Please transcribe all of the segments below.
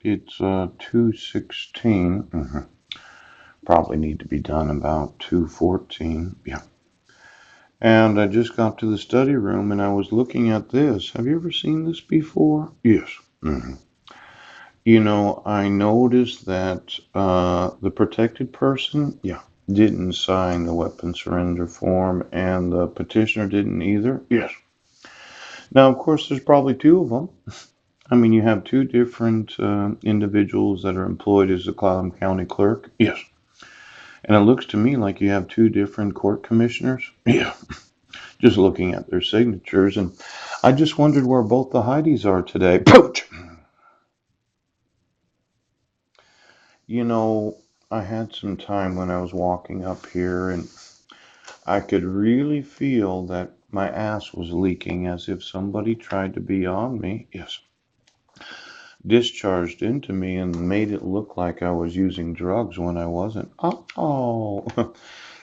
It's 2:16. Probably need to be done about 2:14. Yeah. And I just got to the study room and I was looking at this. Have you ever seen this before? Yes. hmm I noticed that the protected person, yeah, didn't sign the weapon surrender form and the petitioner didn't either. Yes. Now, of course, there's probably two of them. I mean, you have two different individuals that are employed as the Clallam County clerk. Yes. And it looks to me like you have two different court commissioners. Yeah. Just looking at their signatures. And I just wondered where both the Heidis are today. Pooch! You know, I had some time when I was walking up here and I could really feel that my ass was leaking as if somebody tried to be on me. Yes. Discharged into me and made it look like I was using drugs when I wasn't. Oh.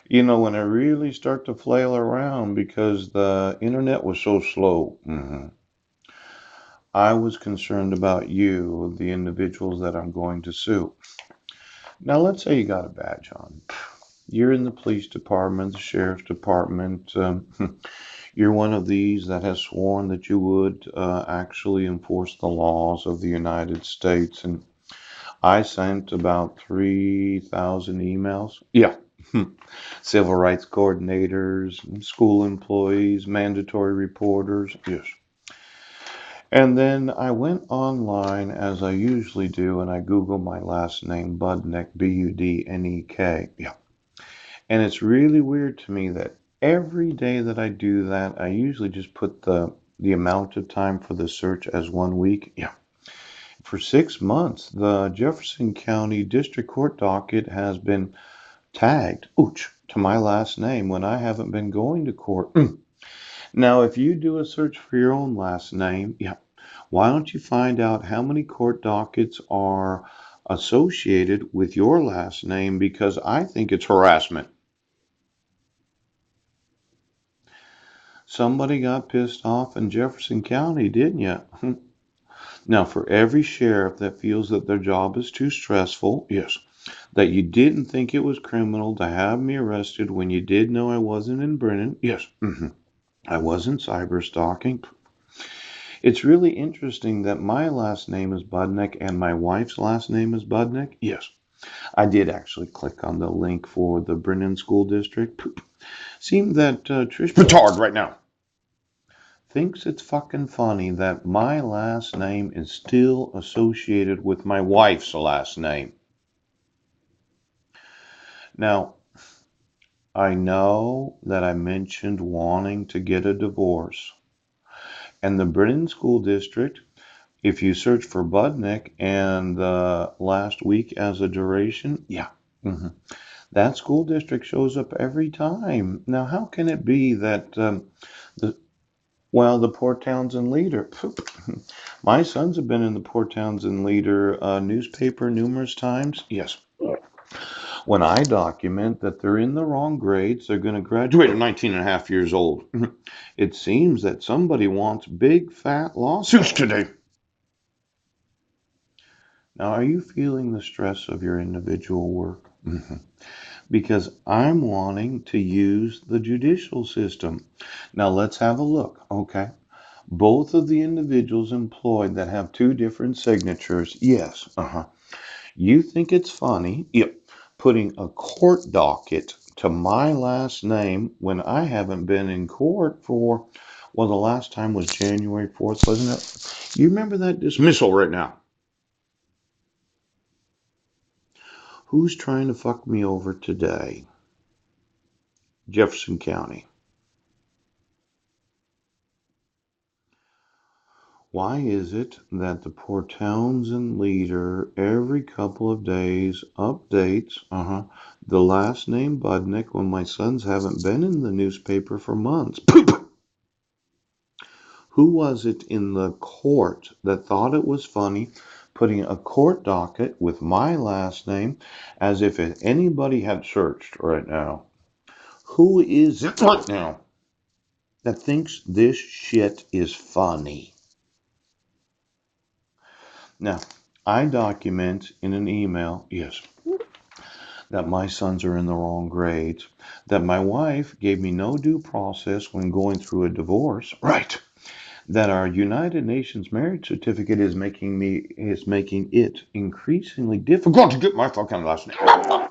When I really start to flail around because the internet was so slow. I was concerned about you, the individuals that I'm going to sue. Now, let's say you got a badge on. You're in the police department, the sheriff's department. You're one of these that has sworn that you would actually enforce the laws of the United States. And I sent about 3,000 emails. Yeah. Civil rights coordinators, school employees, mandatory reporters. Yes. And then I went online as I usually do and I Googled my last name, Budnek, Budnek. Yeah. And it's really weird to me that every day that I do that, I usually just put the amount of time for the search as 1 week. Yeah. For 6 months, the Jefferson County District Court docket has been tagged, ooch, to my last name when I haven't been going to court. Now, if you do a search for your own last name, yeah, why don't you find out how many court dockets are associated with your last name? Because I think it's harassment. Somebody got pissed off in Jefferson County, didn't you? Now, for every sheriff that feels that their job is too stressful, yes, that you didn't think it was criminal to have me arrested when you did know I wasn't in Brennan, yes, I wasn't cyber stalking. It's really interesting that my last name is Budnick and my wife's last name is Budnick. Yes, I did actually click on the link for the Brennan School District. Seemed that Trish Petard right now thinks it's fucking funny that my last name is still associated with my wife's last name. Now, I know that I mentioned wanting to get a divorce. And the Brennan School District, if you search for Budnick and the last week as a duration, yeah, that school district shows up every time. Now, how can it be that the Port Townsend Leader, my sons have been in the Port Townsend Leader newspaper numerous times. Yes. When I document that they're in the wrong grades, they're going to graduate at 19 and a half years old. It seems that somebody wants big fat lawsuits today. Now, are you feeling the stress of your individual work? Because I'm wanting to use the judicial system. Now, let's have a look, okay? Both of the individuals employed that have two different signatures, yes, You think it's funny, yep, putting a court docket to my last name when I haven't been in court for, well, the last time was January 4th, wasn't it? You remember that dismissal right now? Who's trying to fuck me over today? Jefferson County. Why is it that the Port Townsend Leader every couple of days updates the last name Budnick when my sons haven't been in the newspaper for months? Who was it in the court that thought it was funny putting a court docket with my last name as if anybody had searched right now? Who is it right now that thinks this shit is funny? Now, I document in an email, yes, that my sons are in the wrong grades, that my wife gave me no due process when going through a divorce, right? That our United Nations marriage certificate is making it increasingly difficult to get my fucking last name.